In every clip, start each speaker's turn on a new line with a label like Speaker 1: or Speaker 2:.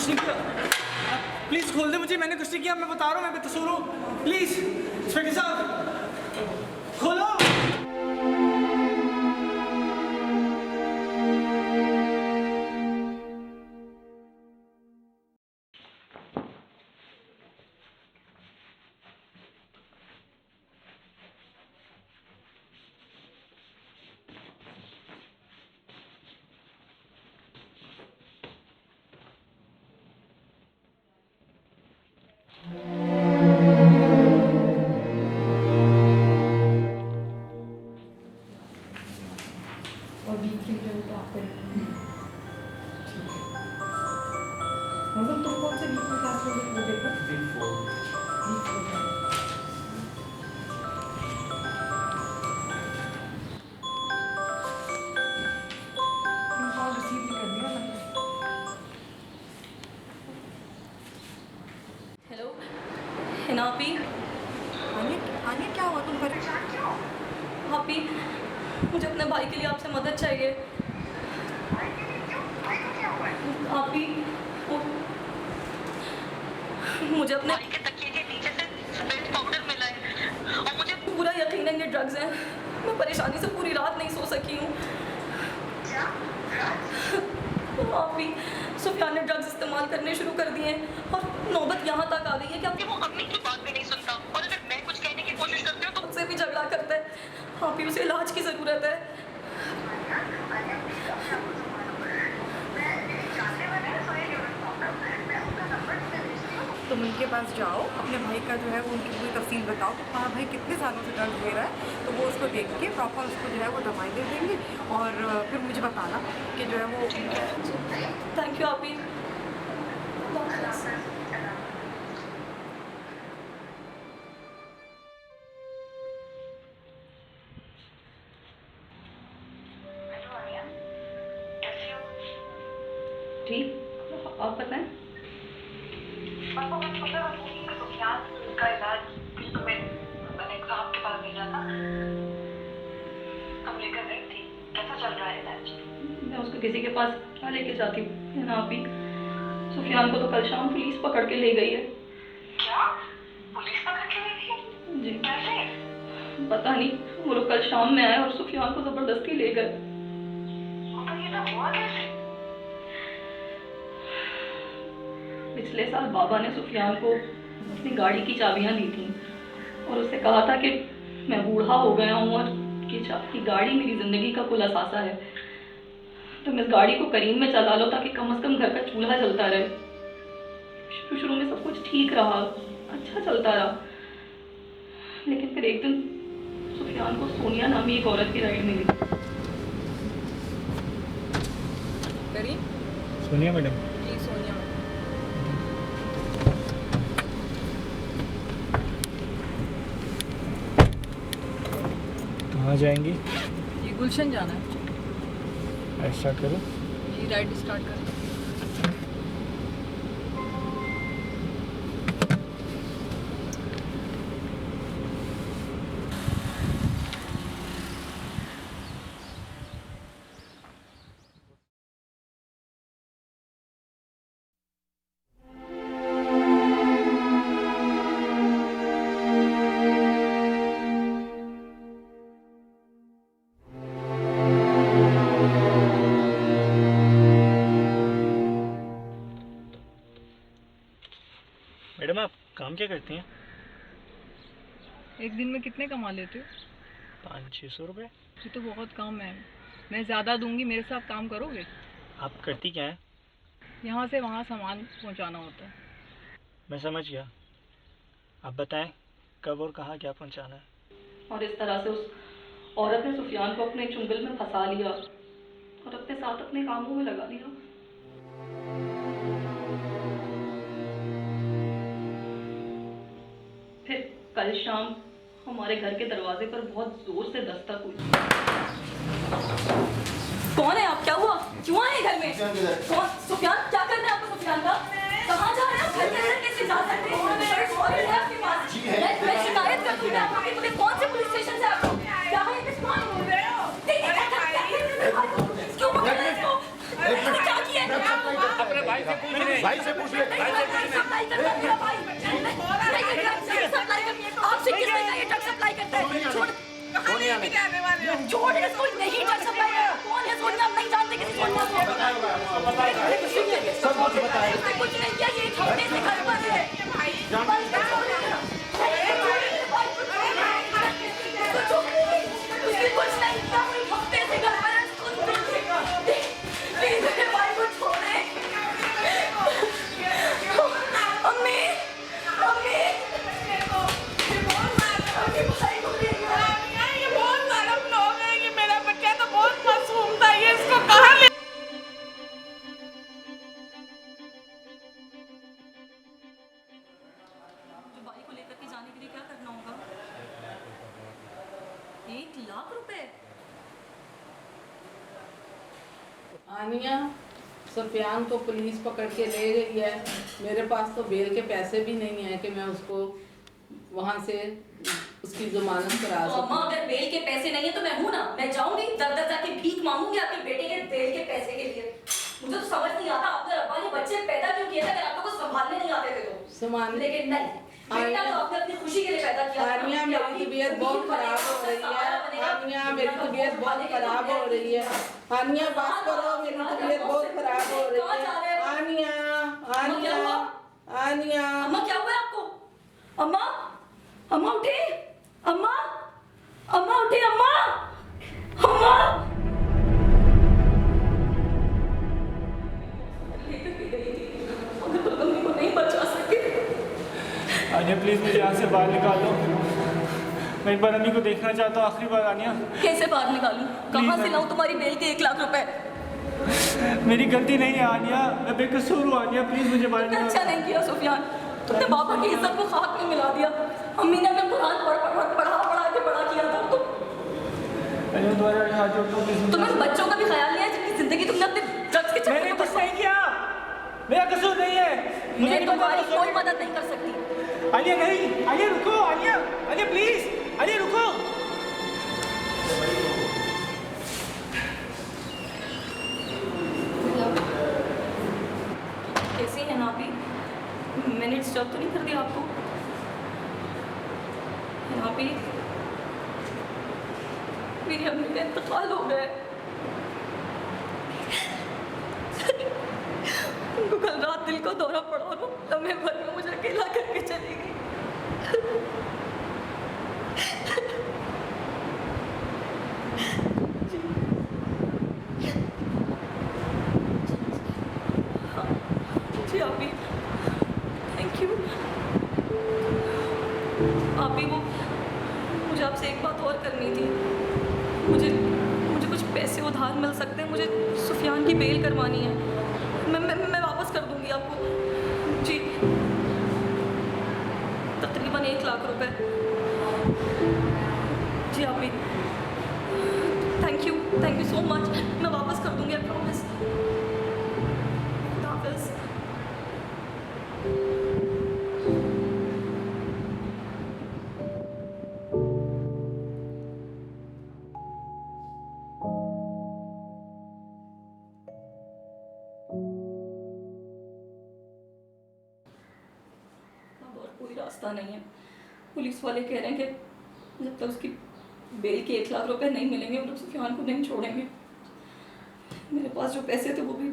Speaker 1: कुछ नहीं किया। प्लीज खोल दे मुझे, मैंने कुछ नहीं किया, मैं बता रहा हूँ, मैं बेकसूर हूँ। प्लीज इंस्पेक्टर साहब खोलो।
Speaker 2: मतलब तुम कौन से वीक में क्लास में वो देखो?
Speaker 1: वीक 4।
Speaker 2: वीक 4 में। तुम कॉल रिसीव नहीं कर दिया ना?
Speaker 3: हेलो हिना आपी।
Speaker 2: आने क्या हुआ, तुम परेशान क्यों?
Speaker 3: आपी मुझे अपने भाई के लिए आपसे मदद चाहिए। आपी मुझे अपने भाई के तकिए के नीचे से स्प्रेड पाउडर मिला है और मुझे पूरा यकीन है ये ड्रग्स हैं। मैं परेशानी से पूरी रात नहीं सो सकी हूँ। आपी सुफियान ने ड्रग्स इस्तेमाल करने शुरू कर दिए और नौबत यहाँ तक आ गई है कि अब वो अम्मी की बात भी नहीं सुनता और अगर मैं कुछ कहने की कोशिश करती हूँ तो मुझसे भी झगड़ा करता है। आपी उसे इलाज की ज़रूरत है।
Speaker 2: तुम उनके पास जाओ, अपने भाई का जो है वो उनकी पूरी तफसील बताओ कि तुम्हारा भाई कितने सालों से ड्रग्स ले रहा है, तो वो उसको देख के प्रॉपर उसको जो है वो दवाई दे देंगे और फिर मुझे बताना कि जो है वो।
Speaker 3: थैंक यू आपी। ठीक, आप बताएं।
Speaker 4: का इलाज मैंने एग्जाम के बाद भेजा था, हम लेकर गई थी। कैसा चल रहा है इलाज?
Speaker 3: मैं उसको किसी के पास क्या लेके जाती हूँ है ना आपी। सुफियान को तो कल शाम पुलिस पकड़ के ले गई है।
Speaker 4: क्या? पुलिस पकड़ के ले गई?
Speaker 3: जी
Speaker 4: कैसे?
Speaker 3: पता नहीं, वो लोग कल शाम में आए और सुफियान को जबरदस्ती ले गए।
Speaker 4: तो ये सब हुआ कैसे?
Speaker 3: पिछले साल बाबा ने सुफियान को अपनी गाड़ी की चाबियां दी थी और उससे कहा था कि मैं बूढ़ा हो गया हूँ और कि गाड़ी मेरी जिंदगी का कुल असासा है, तो मैं इस गाड़ी को करीम में चला लो ताकि कम से कम घर का चूल्हा जलता रहे। शुरू में सब कुछ ठीक रहा, अच्छा चलता रहा, लेकिन फिर एक दिन सुफियान को सोनिया नामी एक औरत की राइड मिली।
Speaker 1: सोनिया मैडम।
Speaker 2: जी सोनिया।
Speaker 1: कहाँ जाएंगी?
Speaker 2: ये गुलशन जाना है।
Speaker 1: स्टार्ट करो।
Speaker 2: ये राइड स्टार्ट करें।
Speaker 1: मैडम आप काम क्या करती हैं?
Speaker 2: एक दिन में कितने कमा लेते हो?
Speaker 1: 500-600 रुपये।
Speaker 2: ये तो बहुत कम है, मैं ज़्यादा दूंगी, मेरे साथ काम करोगे?
Speaker 1: आप करती क्या हैं?
Speaker 2: यहाँ से वहाँ सामान पहुँचाना होता है।
Speaker 1: मैं समझ गया, आप बताएं कब और कहाँ क्या पहुँचाना है।
Speaker 3: और इस तरह से उस औरत ने सुफियान को अपने चुंगल में फंसा लिया और अपने साथ अपने कामों में लगा लिया। फिर कल शाम हमारे घर के दरवाजे पर बहुत जोर से दस्तक हुई। कौन है आप? क्या हुआ? क्यों आए घर में? कौन? सुफियान? क्या करना है आपको सुफियान का? कहाँ जा रहे हैं? घर के अंदर कैसे जा सकते हैं? कौन है आपके पास? मैं शिकायत कर दूंगी आपको। मुझे कौन से पुलिस स्टेशन से आपको? क्या है ये? कौन बोल रहे हो? क्यों पकड़ रहे हो? क्या किया?
Speaker 5: भाई से
Speaker 2: जाने वाले हो।
Speaker 3: छोड़ दे, कोई नहीं कर सकता है। कौन है सोनिया? हम नहीं जानते किसी सोनिया को।
Speaker 1: सब कुछ बताएं।
Speaker 3: उसने कुछ नहीं किया, ये एक हफ्ते से घर पर है। उसने कुछ नहीं किया, वो एक हफ्ते से घर पर है। प्लीज मेरे भाई को छोड़े। अम्मी, अम्मी, भाई को देखो।
Speaker 2: ये बहुत मालूम लोग हैं कि मेरा बच्चा तो बहुत मासूम था, ये इसको कहाँ ले
Speaker 3: भाई को लेकर के जाने के लिए क्या करना होगा? 1 लाख रुपए?
Speaker 5: आनिया, सुफियान को पुलिस पकड़ के ले गई है। मेरे पास तो बेल के पैसे भी नहीं है कि मैं उसको वहाँ से उसकी जमानत करा
Speaker 3: तो अम्मा,
Speaker 5: सकूं।
Speaker 3: अगर बेल के पैसे नहीं है तो मैं हूँ ना, मैं जाऊंगी दर दर जाके भीख मांगूंगी आपके बेटे के बेल के पैसे के लिए। मुझे तो समझ नहीं आता आपने अब्बा ने बच्चे पैदा क्यों किए थे अगर आपको कुछ संभालने नहीं आते थे तो।
Speaker 5: समान
Speaker 3: लेकिन नहीं, बेटा तो आपने अपनी खुशी के लिए पैदा किया था।
Speaker 5: आनिया, मेरी तबीयत बहुत खराब हो रही है। आनिया, मेरी तबीयत बहुत खराब हो रही है। आनिया, बात करो, मेरी तबीयत बहुत खराब हो रही है। आनिया, आनिया, आनिया।
Speaker 3: अम्मा क्या हुआ आपको? अम्मा, अम्मा उठे, अम्मा, अम्मा उठे, अम्मा, अम्मा। नहीं बचा सके।
Speaker 1: आनिया प्लीज मुझे यहाँ से बाहर निकालो। मैं एक बार अम्मी को देखना चाहता हूँ, आखिरी बार। आनिया
Speaker 3: कैसे बाहर निकालूं? कहाँ से लाऊं तुम्हारी बेल के 1 लाख रुपए?
Speaker 1: मेरी गलती नहीं है आनिया, मैं बेकसूर हूँ। आनिया प्लीज मुझे बाहर
Speaker 3: तुमने
Speaker 1: निकालो।
Speaker 3: अच्छा नहीं किया सुफियान, तुमने बाबा की इज्जत को खाक में मिला दिया। अम्मी ने हमें कुरान पढ़ा के बड़ा किया था।
Speaker 1: आनिया तुम्हारे हाथ जोड़ता हूँ, प्लीज।
Speaker 3: तुम्हें बच्चों का भी ख्याल नहीं है जिनकी जिंदगी तुमने अपने ड्रग्स के चक्कर
Speaker 1: मैंने
Speaker 3: में
Speaker 1: कुछ नहीं किया, मेरा कसूर नहीं है।
Speaker 3: मैं
Speaker 1: नहीं
Speaker 3: तुम्हारी
Speaker 1: पता
Speaker 3: कोई मदद नहीं कर सकती।
Speaker 1: आनिया नहीं, आनिया रुको, आनिया, आनिया प्लीज, आनिया रुको।
Speaker 3: कैसी है ना अभी? मैंने डिस्टर्ब तो नहीं कर दिया आपको? यहाँ पे मेरी अम्मी का इंतकाल हो गया है। उनको कल रात दिल का दौरा पड़ा और वो लम्हे भर में मुझे अकेला करके चली गई। जी आप भी थैंक यू। आप भी वो मुझे आपसे एक बात और करनी थी। मुझे कुछ पैसे उधार मिल सकते हैं? मुझे सुफियान की बेल करवानी है। मैं वापस कर दूंगी आपको जी, तकरीबन 1 लाख रुपए। जी आप भी थैंक यू सो मच। मैं वापस कर दूंगी, आई प्रॉमिस। खुदा हाफिज़। अब और कोई रास्ता नहीं है। पुलिस वाले कह रहे हैं कि जब तक उसकी बेल के 1 लाख रुपए नहीं मिलेंगे वो लोग सुफियान को नहीं छोड़ेंगे। मेरे पास जो पैसे थे वो भी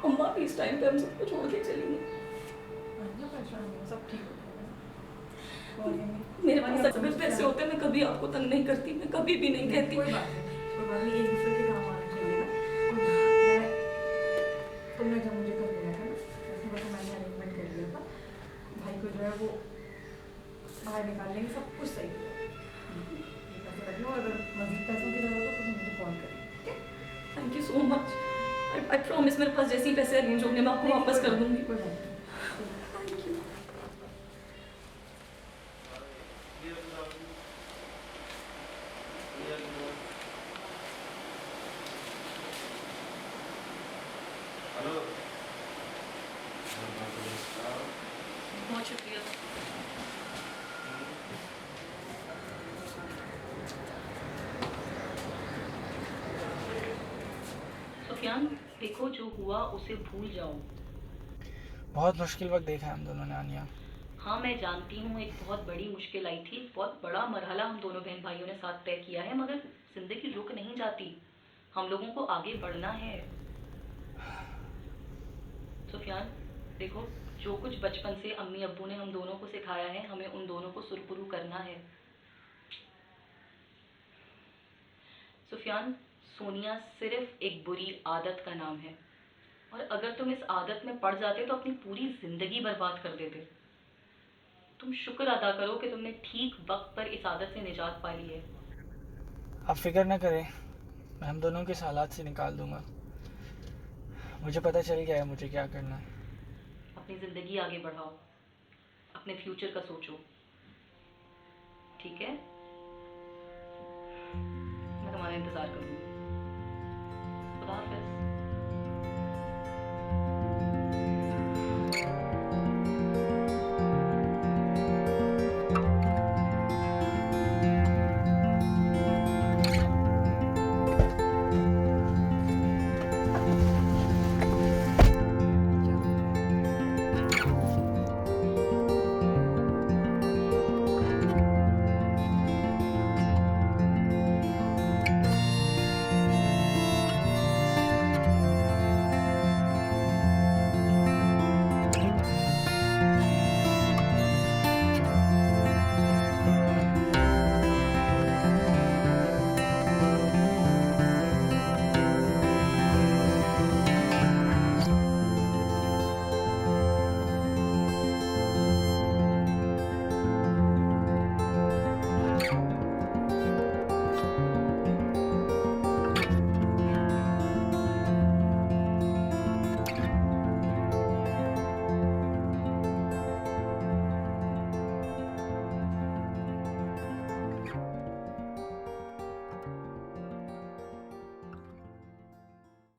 Speaker 3: अम्मा भी इस टाइम पे हम सबको छोड़ के चली गई।
Speaker 2: सब ठीक हो
Speaker 3: मेरे पास अगर पैसे होते मैं कभी आपको तंग नहीं करती, मैं कभी भी नहीं कहती।
Speaker 2: कोई बात नहीं, एक दूसरे के काम आना चाहिए ना। तुमने जब मुझे कल मिला था ना, उसमें तो मैंने अरेंजमेंट कर लिया था। भाई को जो है वो बाहर निकाल लेंगे, सब कुछ सही है। पैसे रख लो, अगर मज़ीद पैसों की ज़रूरत हो तो मुझे कॉल करें, ठीक है?
Speaker 3: Thank you so much. I promise मेरे पास जैसे ही पैसे अरेंज होंगे मैं आपको वापस कर दूंगी।
Speaker 2: कोई बात नहीं।
Speaker 3: Thank you. बहुत शुक्रिया। सुफियान, देखो जो हुआ उसे भूल जाओ।
Speaker 1: बहुत मुश्किल वक्त देखा है हम दोनों ने आनिया।
Speaker 3: हाँ मैं जानती हूँ एक बहुत बड़ी मुश्किल आई थी, बहुत बड़ा मरहला हम दोनों बहन भाइयों ने साथ तय किया है, मगर ज़िंदगी रुक नहीं जाती, हम लोगों को आगे बढ़ना है। सुफियान देखो, जो कुछ बचपन से अम्मी अब्बू ने हम दोनों को सिखाया है, हमें उन दोनों को सुरपुरू करना है। सुफियान, सोनिया सिर्फ एक बुरी आदत का नाम है, और अगर तुम इस आदत में पड़ जाते तो अपनी पूरी ज़िंदगी बर्बाद कर देते। तुम शुक्र अदा करो कि तुमने ठीक वक्त पर इस आदत से निजात पा ली है।
Speaker 1: आप फिक्र ना करें, मैं हम दोनों के इस हालात से निकाल दूंगा। मुझे पता चल गया है मुझे क्या करना है।
Speaker 3: अपनी ज़िंदगी आगे बढ़ाओ, अपने फ्यूचर का सोचो, ठीक है? मैं तुम्हारा इंतज़ार करूँगी। खुदा हाफ़िज़।